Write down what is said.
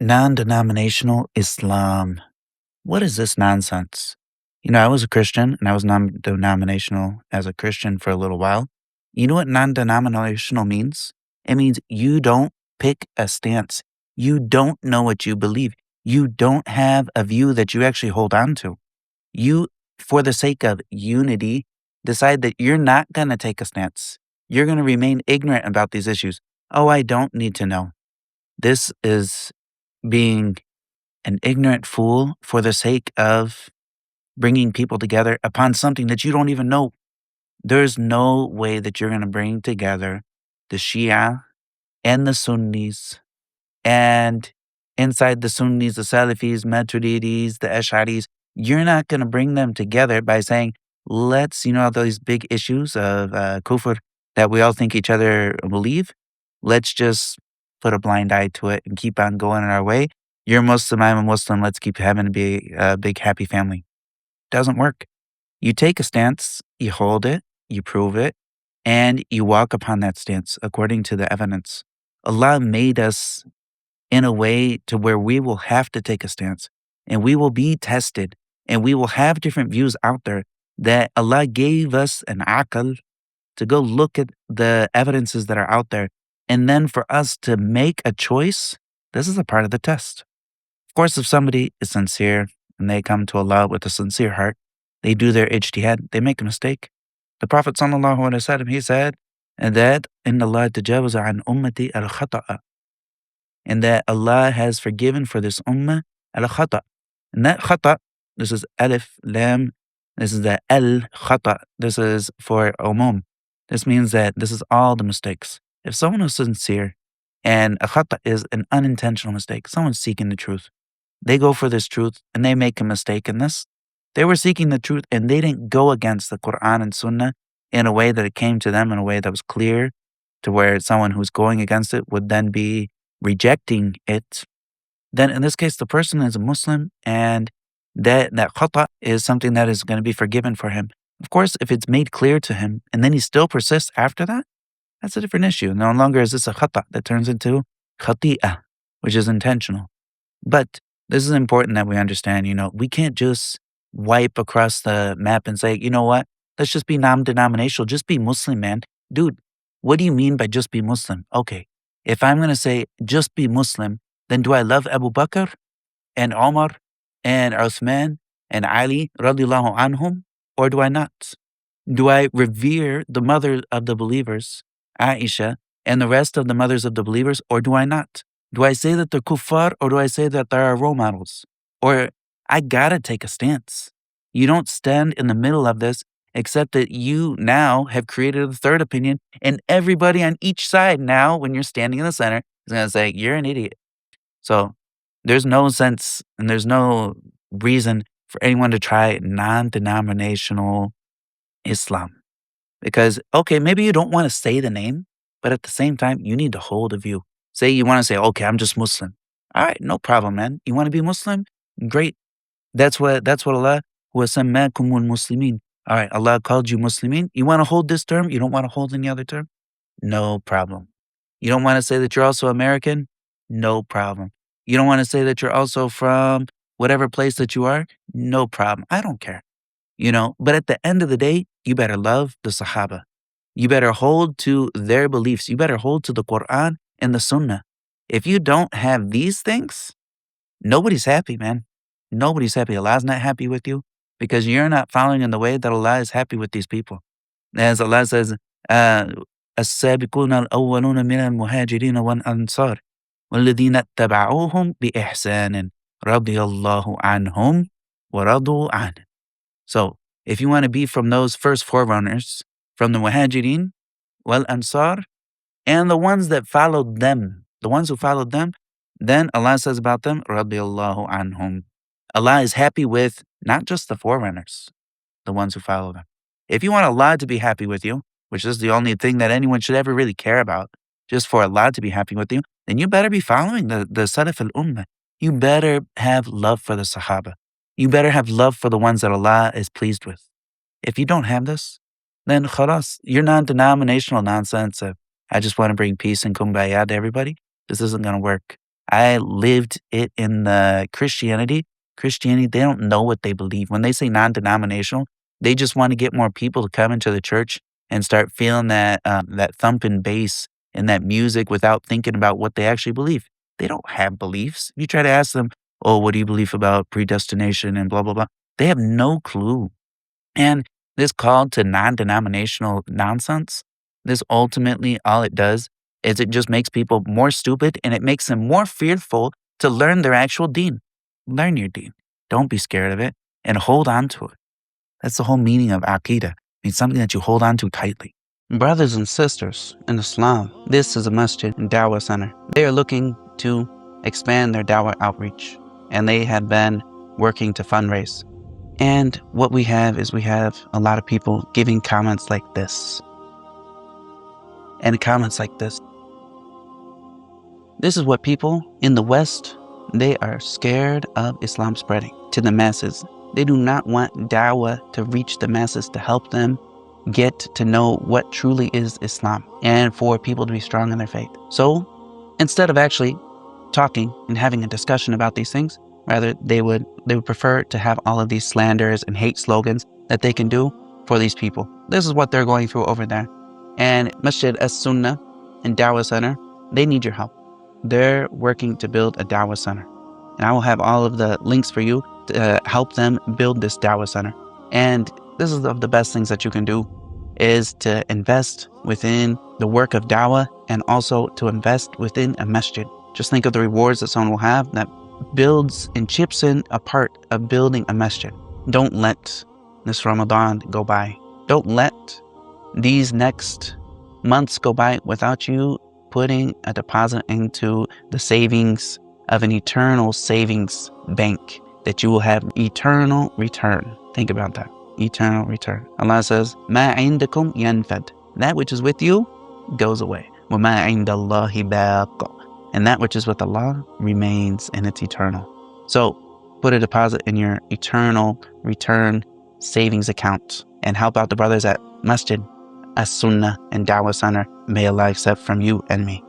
Non-denominational Islam. What is this nonsense? I was a Christian and I was non-denominational as a Christian for a little while. You know what non-denominational means? It means you don't pick a stance. You don't know what you believe. You don't have a view that you actually hold on to. You, for the sake of unity, decide that you're not going to take a stance. You're going to remain ignorant about these issues. Oh, I don't need to know. This is being an ignorant fool for the sake of bringing people together upon something that you don't even know. There's no way that you're going to bring together the Shia and the Sunnis, and inside the Sunnis, the Salafis, Maturidis, the Ash'aris. You're not going to bring them together by saying, let's, those big issues of kufr that we all think each other believe. Let's just put a blind eye to it and keep on going in our way. You're Muslim, I'm a Muslim. Let's keep having to be a big happy family. Doesn't work. You take a stance, you hold it, you prove it, and you walk upon that stance according to the evidence. Allah made us in a way to where we will have to take a stance and we will be tested and we will have different views out there, that Allah gave us an aql to go look at the evidences that are out there. And then for us to make a choice, this is a part of the test. Of course, if somebody is sincere and they come to Allah with a sincere heart, they do their ijtihad, they make a mistake. The Prophet ﷺ, he said that Inna Allah tajawaza an ummati al-khata'a, and that Allah has forgiven for this ummah al-khata'. And that khata', this is alif, lam, this is the al-khata', this is for umum. This means that this is all the mistakes. If someone is sincere, and a khata' is an unintentional mistake, someone's seeking the truth. They go for this truth and they make a mistake in this. They were seeking the truth and they didn't go against the Qur'an and sunnah in a way that it came to them in a way that was clear, to where someone who's going against it would then be rejecting it. Then in this case, the person is a Muslim, and that khata' is something that is going to be forgiven for him. Of course, if it's made clear to him and then he still persists after that, that's a different issue. No longer is this a khata' that turns into khati'ah, which is intentional. But this is important that we understand, we can't just wipe across the map and say, you know what, let's just be non-denominational, just be Muslim, man. Dude, what do you mean by just be Muslim? Okay, if I'm going to say just be Muslim, then do I love Abu Bakr and Omar and Uthman and Ali radiallahu anhum, or do I not? Do I revere the mother of the believers, Aisha, and the rest of the mothers of the believers, or do I not? Do I say that they're kuffar, or do I say that they are role models? Or I gotta take a stance. You don't stand in the middle of this, except that you now have created a third opinion, and everybody on each side now, when you're standing in the center, is gonna say, you're an idiot. So there's no sense and there's no reason for anyone to try non-denominational Islam. Because, okay, maybe you don't want to say the name, but at the same time, you need to hold a view. Say you want to say, okay, I'm just Muslim. All right, no problem, man. You want to be Muslim? Great. That's what Allah, وَسَمَّاكُمُ الْمُسْلِمِينَ. All right, Allah called you Muslimin. You want to hold this term? You don't want to hold any other term? No problem. You don't want to say that you're also American? No problem. You don't want to say that you're also from whatever place that you are? No problem. I don't care. But at the end of the day, you better love the Sahabah. You better hold to their beliefs. You better hold to the Qur'an and the sunnah. If you don't have these things, nobody's happy, man. Nobody's happy. Allah's not happy with you because you're not following in the way that Allah is happy with these people. As Allah says, السابقون الأولون من المهاجرين والأنصار والذين اتبعوهم بإحسان رضي الله عنهم ورضوا عنه. So if you want to be from those first forerunners, from the Muhājirīn, Anṣār, and the ones that followed them, the ones who followed them, then Allah says about them, radiyallahu anhum. Allah is happy with not just the forerunners, the ones who follow them. If you want Allah to be happy with you, which is the only thing that anyone should ever really care about, just for Allah to be happy with you, then you better be following the salaf al-ummah. You better have love for the Sahabah. You better have love for the ones that Allah is pleased with. If you don't have this, then khalas, you're non-denominational nonsense. I just want to bring peace and kumbaya to everybody. This isn't going to work. I lived it in the Christianity, they don't know what they believe. When they say non-denominational, they just want to get more people to come into the church and start feeling that thumping bass and that music without thinking about what they actually believe. They don't have beliefs. If you try to ask them, "Oh, what do you believe about predestination and blah blah blah?" They have no clue. And this call to non-denominational nonsense, this ultimately all it does is it just makes people more stupid and it makes them more fearful to learn their actual deen. Learn your deen. Don't be scared of it and hold on to it. That's the whole meaning of Aqeedah. It means something that you hold on to tightly. Brothers and sisters in Islam, this is a masjid and dawah center. They are looking to expand their dawah outreach, and they have been working to fundraise. And what we have is we have a lot of people giving comments like this. And comments like this. This is what people in the West, they are scared of Islam spreading to the masses. They do not want dawah to reach the masses to help them get to know what truly is Islam and for people to be strong in their faith. So instead of actually talking and having a discussion about these things, rather they would prefer to have all of these slanders and hate slogans that they can do for these people. This is what they're going through over there. And Masjid as-Sunnah and Dawah Center, they need your help. They're working to build a Dawah Center. And I will have all of the links for you to help them build this Dawah Center. And this is the best things that you can do, is to invest within the work of Dawah and also to invest within a masjid. Just think of the rewards that someone will have that builds and chips in a part of building a masjid. Don't let this Ramadan go by. Don't let these next months go by without you putting a deposit into the savings of an eternal savings bank that you will have eternal return. Think about that. Eternal return. Allah says, "Ma indakum yanfad." That which is with you goes away. "Wa ma indallahi baq." And that which is with Allah remains, and it's eternal. So put a deposit in your eternal return savings account and help out the brothers at Masjid as-Sunnah and Dawah Center. May Allah accept from you and me.